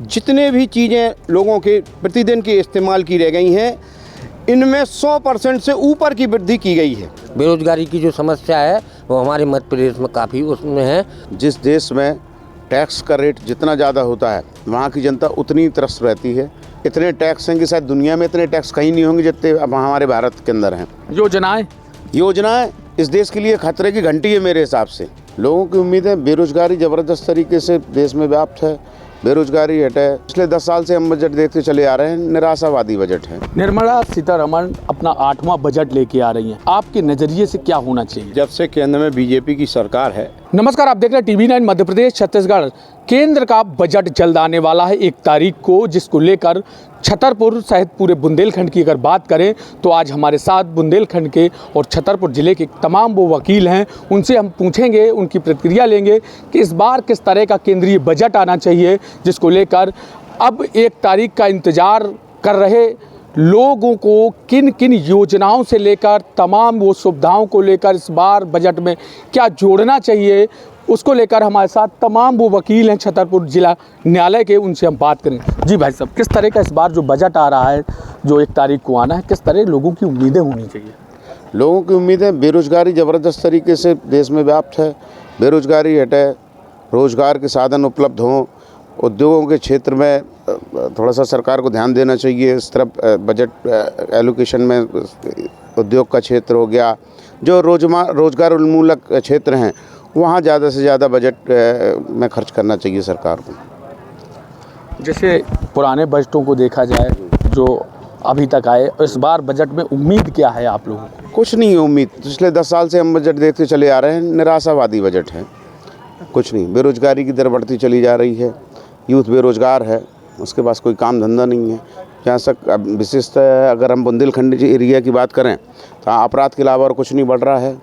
जितने भी चीज़ें लोगों के प्रतिदिन के इस्तेमाल की रह गई हैं, इनमें 100% से ऊपर की वृद्धि की गई है। बेरोजगारी की जो समस्या है वो हमारे मध्य प्रदेश में काफ़ी उसमें है। जिस देश में टैक्स का रेट जितना ज़्यादा होता है वहाँ की जनता उतनी त्रस्त रहती है। इतने टैक्स हैं कि शायद दुनिया में इतने टैक्स कहीं नहीं होंगे जितने अब हमारे भारत के अंदर हैं। योजनाएं इस देश के लिए खतरे की घंटी है मेरे हिसाब से। लोगों की उम्मीद है बेरोजगारी ज़बरदस्त तरीके से देश में व्याप्त है, बेरोजगारी हटे। पिछले 10 साल से हम बजट देखते चले आ रहे हैं, निराशावादी बजट है। निर्मला सीतारमण अपना 8वां बजट लेके आ रही हैं, आपके नजरिए से क्या होना चाहिए? जब से केंद्र में बीजेपी की सरकार है। नमस्कार, आप देख रहे हैं TV9 मध्य प्रदेश छत्तीसगढ़। केंद्र का बजट जल्द आने वाला है 1 तारीख को, जिसको लेकर छतरपुर सहित पूरे बुंदेलखंड की अगर बात करें तो आज हमारे साथ बुंदेलखंड के और छतरपुर जिले के तमाम वो वकील हैं, उनसे हम पूछेंगे, उनकी प्रतिक्रिया लेंगे कि इस बार किस तरह का केंद्रीय बजट आना चाहिए, जिसको लेकर अब 1 तारीख का इंतज़ार कर रहे लोगों को किन किन योजनाओं से लेकर तमाम वो सुविधाओं को लेकर इस बार बजट में क्या जोड़ना चाहिए, उसको लेकर हमारे साथ तमाम वो वकील हैं छतरपुर जिला न्यायालय के, उनसे हम बात करेंगे। जी भाई साहब, किस तरह का इस बार जो बजट आ रहा है जो 1 तारीख को आना है, किस तरह लोगों की उम्मीदें होनी चाहिए? लोगों की उम्मीदें बेरोजगारी ज़बरदस्त तरीके से देश में व्याप्त है, बेरोजगारी हटे, रोजगार के साधन उपलब्ध हों, उद्योगों के क्षेत्र में थोड़ा सा सरकार को ध्यान देना चाहिए। इस तरफ बजट एलोकेशन में उद्योग का क्षेत्र हो गया, जो रोजगार उन्मूलक क्षेत्र हैं वहाँ ज़्यादा से ज़्यादा बजट में खर्च करना चाहिए सरकार को। जैसे पुराने बजटों को देखा जाए जो अभी तक आए, इस बार बजट में उम्मीद क्या है आप लोगों को? कुछ नहीं है उम्मीद। पिछले 10 साल से हम बजट देखते चले आ रहे हैं, निराशावादी बजट है। कुछ नहीं, बेरोजगारी की दर बढ़ती चली जा रही है, यूथ बेरोजगार है, उसके पास कोई काम धंधा नहीं है। जहाँ तक विशेषतः अगर हम बुंदेलखंड एरिया की बात करें तो अपराध के अलावा और कुछ नहीं बढ़ रहा है।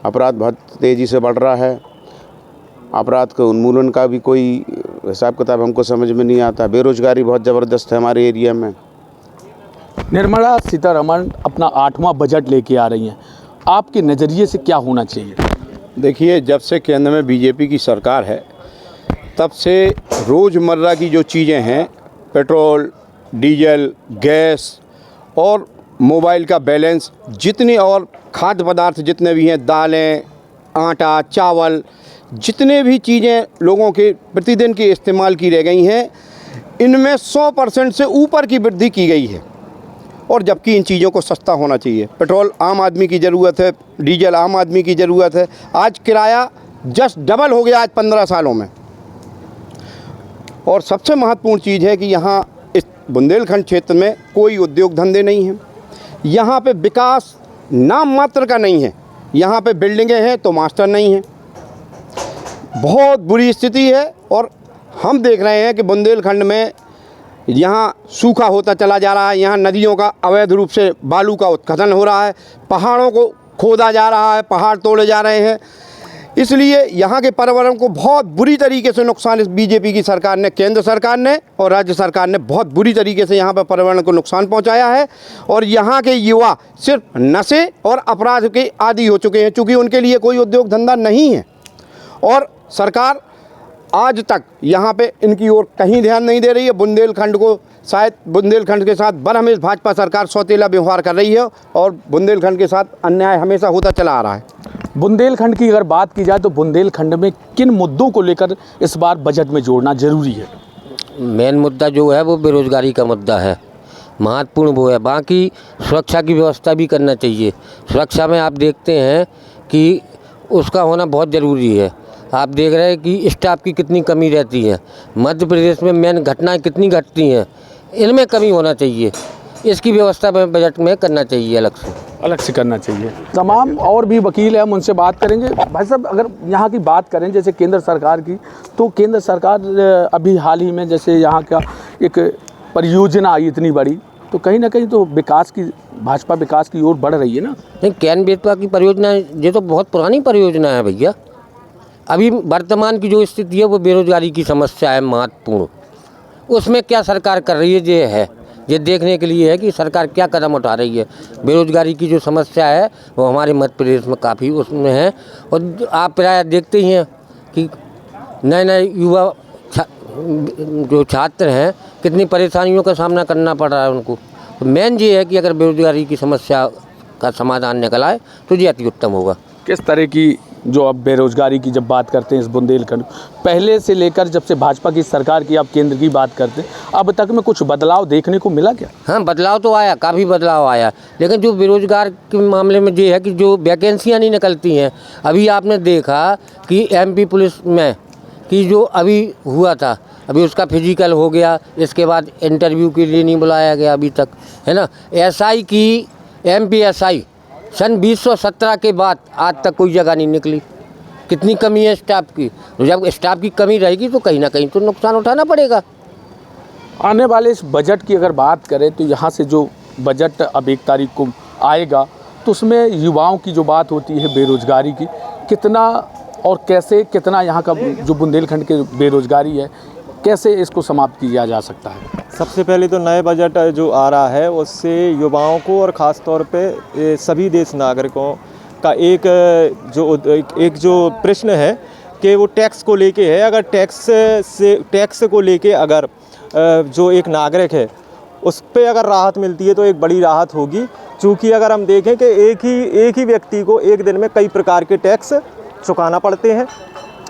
अपराध बहुत तेज़ी से बढ़ रहा है। अपराध के उन्मूलन का भी कोई हिसाब किताब हमको समझ में नहीं आता। बेरोजगारी बहुत ज़बरदस्त है हमारे एरिया में। निर्मला सीतारमण अपना 8वां बजट लेके आ रही हैं, आपके नज़रिए से क्या होना चाहिए? देखिए, जब से केंद्र में बीजेपी की सरकार है तब से रोज़मर्रा की जो चीज़ें हैं, पेट्रोल, डीजल, गैस और मोबाइल का बैलेंस, जितने और खाद्य पदार्थ जितने भी हैं, दालें, आटा, चावल, जितने भी चीज़ें लोगों के प्रतिदिन के इस्तेमाल की रह गई हैं, इनमें 100% से ऊपर की वृद्धि की गई है। और जबकि इन चीज़ों को सस्ता होना चाहिए। पेट्रोल आम आदमी की ज़रूरत है, डीजल आम आदमी की ज़रूरत है। आज किराया जस्ट डबल हो गया आज 15 सालों में। और सबसे महत्वपूर्ण चीज़ है कि यहाँ इस बुंदेलखंड क्षेत्र में कोई उद्योग धंधे नहीं हैं। यहाँ पे विकास नाम मात्र का नहीं है। यहाँ पे बिल्डिंगें हैं तो मास्टर नहीं हैं। बहुत बुरी स्थिति है। और हम देख रहे हैं कि बुंदेलखंड में यहाँ सूखा होता चला जा रहा है। यहाँ नदियों का अवैध रूप से बालू का उत्खनन हो रहा है, पहाड़ों को खोदा जा रहा है, पहाड़ तोड़े जा रहे हैं। इसलिए यहाँ के पर्यावरण को बहुत बुरी तरीके से नुकसान इस बीजेपी की सरकार ने, केंद्र सरकार ने और राज्य सरकार ने बहुत बुरी तरीके से यहाँ पर पर्यावरण को नुकसान पहुँचाया है। और यहाँ के युवा सिर्फ नशे और अपराध के आदी हो चुके हैं, चूँकि उनके लिए कोई उद्योग धंधा नहीं है। और सरकार आज तक यहाँ पे इनकी ओर कहीं ध्यान नहीं दे रही है। बुंदेलखंड को शायद बुंदेलखंड के साथ बरहमेश भाजपा सरकार सौतेला व्यवहार कर रही है और बुंदेलखंड के साथ अन्याय हमेशा होता चला आ रहा है। बुंदेलखंड की अगर बात की जाए तो बुंदेलखंड में किन मुद्दों को लेकर इस बार बजट में जोड़ना जरूरी है? मेन मुद्दा जो है वो बेरोजगारी का मुद्दा है, महत्वपूर्ण वो है। बाकी सुरक्षा की व्यवस्था भी करना चाहिए। सुरक्षा में आप देखते हैं कि उसका होना बहुत ज़रूरी है। आप देख रहे हैं कि स्टाफ की कितनी कमी रहती है। मध्य प्रदेश में मेन घटनाएं कितनी घटती हैं, इनमें कमी होना चाहिए। इसकी व्यवस्था में बजट में करना चाहिए, अलग से करना चाहिए। तमाम और भी वकील हैं, हम उनसे बात करेंगे। भाई साहब, अगर यहाँ की बात करें जैसे केंद्र सरकार की, तो केंद्र सरकार अभी हाल ही में जैसे यहाँ का एक परियोजना आई इतनी बड़ी, तो कहीं ना कहीं तो विकास की, भाजपा विकास की ओर बढ़ रही है ना? नहीं, कैन बेतवा की परियोजना ये तो बहुत पुरानी परियोजना है भैया। अभी वर्तमान की जो स्थिति है वो बेरोजगारी की समस्या है महत्वपूर्ण। उसमें क्या सरकार कर रही है ये देखने के लिए है कि सरकार क्या कदम उठा रही है। बेरोजगारी की जो समस्या है वो हमारे मध्य प्रदेश में काफ़ी उसमें है। और आप प्राय देखते ही हैं कि नए नए युवा जो छात्र हैं कितनी परेशानियों का सामना करना पड़ रहा है उनको। तो मेन ये है कि अगर बेरोजगारी की समस्या का समाधान निकल आए तो ये अति उत्तम होगा। किस तरह की जो अब बेरोजगारी की जब बात करते हैं इस बुंदेलखंड, पहले से लेकर जब से भाजपा की सरकार की आप केंद्र की बात करते हैं, अब तक में कुछ बदलाव देखने को मिला क्या? हाँ, बदलाव तो आया, काफ़ी बदलाव आया, लेकिन जो बेरोजगार के मामले में ये है कि जो वैकेंसियाँ नहीं निकलती हैं। अभी आपने देखा कि एमपी पुलिस में कि जो अभी हुआ था, अभी उसका फिजिकल हो गया, इसके बाद इंटरव्यू के लिए नहीं बुलाया गया अभी तक, है ना। एसआई की एमपीएसआई सन 2017 के बाद आज तक कोई जगह नहीं निकली। कितनी कमी है स्टाफ की। तो जब स्टाफ की कमी रहेगी तो कहीं ना कहीं तो नुकसान उठाना पड़ेगा। आने वाले इस बजट की अगर बात करें तो यहाँ से जो बजट अब 1 तारीख को आएगा तो उसमें युवाओं की जो बात होती है बेरोजगारी की, कितना और कैसे कितना यहाँ का जो बुंदेलखंड के बेरोजगारी है कैसे इसको समाप्त किया जा सकता है? सबसे पहले तो नए बजट जो आ रहा है उससे युवाओं को और ख़ास तौर पे सभी देश नागरिकों का एक जो प्रश्न है कि वो टैक्स को लेके है। अगर टैक्स को लेके अगर जो एक नागरिक है उस पे अगर राहत मिलती है तो एक बड़ी राहत होगी। चूँकि अगर हम देखें कि एक ही व्यक्ति को एक दिन में कई प्रकार के टैक्स चुकाना पड़ते हैं।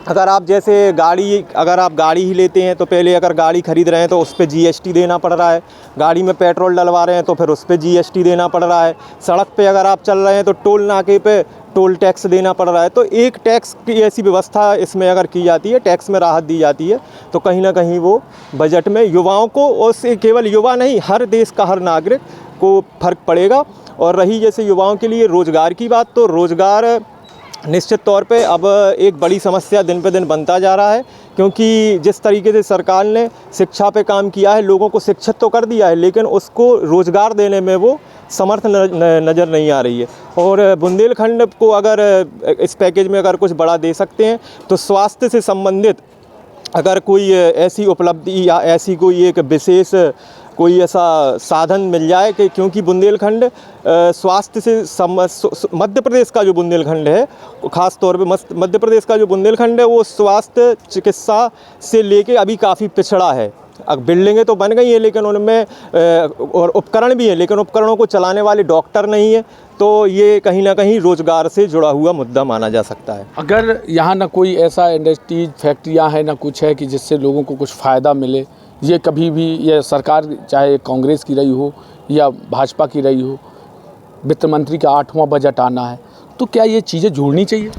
अगर आप गाड़ी ही लेते हैं तो पहले अगर गाड़ी खरीद रहे हैं तो उस पे जीएसटी देना पड़ रहा है। गाड़ी में पेट्रोल डलवा रहे हैं तो फिर उस पे जीएसटी देना पड़ रहा है। सड़क पे अगर आप चल रहे हैं तो टोल नाके पे टोल टैक्स देना पड़ रहा है। तो एक टैक्स की ऐसी व्यवस्था इसमें अगर की जाती है, टैक्स में राहत दी जाती है, तो कहीं ना कहीं वो बजट में युवाओं को, और से केवल युवा नहीं हर देश का हर नागरिक को फ़र्क पड़ेगा। और रही जैसे युवाओं के लिए रोज़गार की बात, तो रोज़गार निश्चित तौर पे अब एक बड़ी समस्या दिन पे दिन बनता जा रहा है। क्योंकि जिस तरीके से सरकार ने शिक्षा पे काम किया है, लोगों को शिक्षित तो कर दिया है, लेकिन उसको रोज़गार देने में वो समर्थ नज़र नहीं आ रही है। और बुंदेलखंड को अगर इस पैकेज में अगर कुछ बड़ा दे सकते हैं तो स्वास्थ्य से संबंधित अगर कोई ऐसी उपलब्धि या ऐसी कोई एक विशेष कोई ऐसा साधन मिल जाए कि, क्योंकि बुंदेलखंड स्वास्थ्य से मध्य प्रदेश का जो बुंदेलखंड है, ख़ास तौर पे मध्य प्रदेश का जो बुंदेलखंड है वो स्वास्थ्य चिकित्सा से लेके अभी काफ़ी पिछड़ा है। अब बिल्डिंगें तो बन गई हैं लेकिन उनमें और उपकरण भी हैं, लेकिन उपकरणों को चलाने वाले डॉक्टर नहीं है। तो ये कहीं ना कहीं रोज़गार से जुड़ा हुआ मुद्दा माना जा सकता है। अगर यहाँ ना कोई ऐसा इंडस्ट्रीज फैक्ट्रियाँ हैं ना कुछ है कि जिससे लोगों को कुछ फ़ायदा मिले, ये कभी भी ये सरकार चाहे कांग्रेस की रही हो या भाजपा की रही हो, वित्त मंत्री का 8वां बजट आना है, तो क्या ये चीज़ें जोड़नी चाहिए?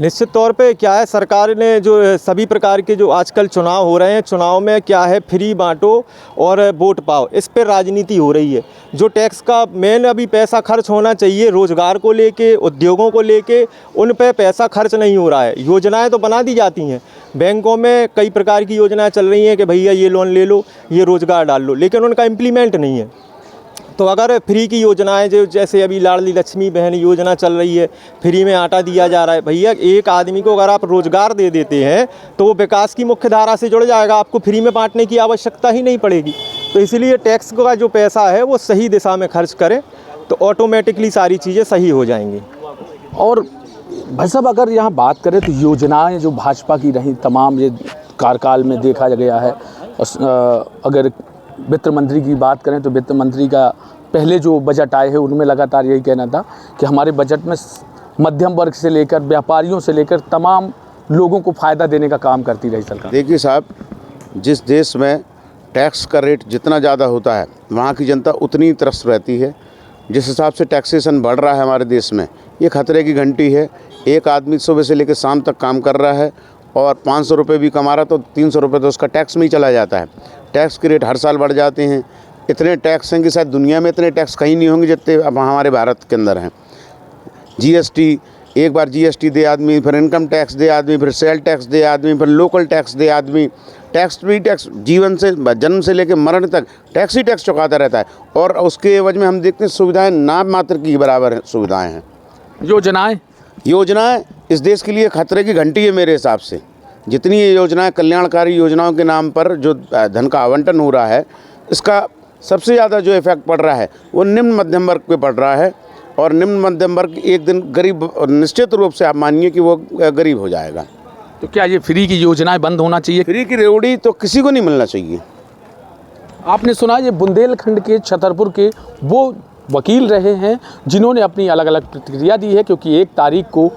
निश्चित तौर पे क्या है, सरकार ने जो सभी प्रकार के जो आजकल चुनाव हो रहे हैं, चुनाव में क्या है फ्री बांटो और वोट पाओ, इस पे राजनीति हो रही है। जो टैक्स का मेन अभी पैसा खर्च होना चाहिए रोज़गार को लेके, उद्योगों को लेके, उन पे पैसा खर्च नहीं हो रहा है। योजनाएं तो बना दी जाती हैं, बैंकों में कई प्रकार की योजनाएं चल रही हैं कि भैया ये लोन ले लो, ये रोज़गार डाल लो, लेकिन उनका इम्प्लीमेंट नहीं है। तो अगर फ्री की योजनाएं जो जैसे अभी लाडली लक्ष्मी बहन योजना चल रही है, फ्री में आटा दिया जा रहा है, भैया एक आदमी को अगर आप रोज़गार दे देते हैं तो वो विकास की मुख्य धारा से जुड़ जाएगा, आपको फ्री में बांटने की आवश्यकता ही नहीं पड़ेगी। तो इसलिए टैक्स का जो पैसा है वो सही दिशा में खर्च करें तो ऑटोमेटिकली सारी चीज़ें सही हो जाएंगी। और भाई साहब अगर यहाँ बात करें तो योजनाएं जो भाजपा की रही तमाम ये कार्यकाल में देखा गया है, अगर वित्त मंत्री की बात करें तो वित्त मंत्री का पहले जो बजट आए हैं उनमें लगातार यही कहना था कि हमारे बजट में मध्यम वर्ग से लेकर व्यापारियों से लेकर तमाम लोगों को फ़ायदा देने का काम करती रही सरकार। देखिए साहब, जिस देश में टैक्स का रेट जितना ज़्यादा होता है वहाँ की जनता उतनी त्रस्त रहती है। जिस हिसाब से टैक्सेशन बढ़ रहा है हमारे देश में, ये खतरे की घंटी है। एक आदमी सुबह से लेकर शाम तक काम कर रहा है और 500 रुपये भी कमा रहा तो 300 रुपये तो उसका टैक्स में ही चला जाता है। टैक्स के रेट हर साल बढ़ जाते हैं। इतने टैक्स हैं कि शायद दुनिया में इतने टैक्स कहीं नहीं होंगे जितने अब हमारे भारत के अंदर हैं। जीएसटी, एक बार जीएसटी दे आदमी, फिर इनकम टैक्स दे आदमी, फिर सेल टैक्स दे आदमी, फिर लोकल टैक्स दे आदमी। टैक्स भी टैक्स, जीवन से जन्म से लेकर मरण तक टैक्स ही टैक्स चुकाता रहता है। और उसके एवज में हम देखते हैं सुविधाएँ नाम मात्र की बराबर सुविधाएँ हैं। योजनाएँ इस देश के लिए खतरे की घंटी है मेरे हिसाब से। जितनी ये योजनाएं, कल्याणकारी योजनाओं के नाम पर जो धन का आवंटन हो रहा है, इसका सबसे ज़्यादा जो इफेक्ट पड़ रहा है वो निम्न मध्यम वर्ग पे पड़ रहा है। और निम्न मध्यम वर्ग एक दिन गरीब, निश्चित रूप से आप मानिए कि वो गरीब हो जाएगा। तो क्या ये फ्री की योजनाएं बंद होना चाहिए? फ्री की रेवड़ी तो किसी को नहीं मिलना चाहिए। आपने सुना ये बुंदेलखंड के छतरपुर के वो वकील रहे हैं जिन्होंने अपनी अलग अलग प्रतिक्रिया दी है, क्योंकि 1 तारीख को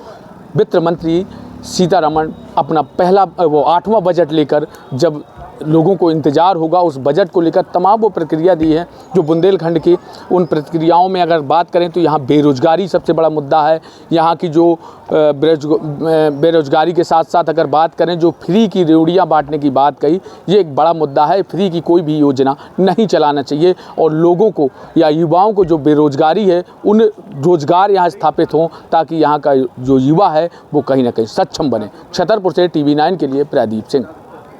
वित्त मंत्री सीतारमण अपना पहला वो 8वां बजट लेकर जब लोगों को इंतज़ार होगा उस बजट को लेकर तमाम वो प्रतिक्रिया दी है जो बुंदेलखंड की। उन प्रतिक्रियाओं में अगर बात करें तो यहाँ बेरोज़गारी सबसे बड़ा मुद्दा है। यहाँ की जो बेरोज़गारी के साथ साथ अगर बात करें जो फ्री की रेवड़ियाँ बांटने की बात कही, ये एक बड़ा मुद्दा है। फ्री की कोई भी योजना नहीं चलाना चाहिए और लोगों को या युवाओं को जो बेरोज़गारी है उन रोज़गार यहाँ स्थापित हों ताकि यहाँ का जो युवा है वो कहीं ना कहीं सक्षम बने। छतरपुर से TV9 के लिए प्रदीप सिंह।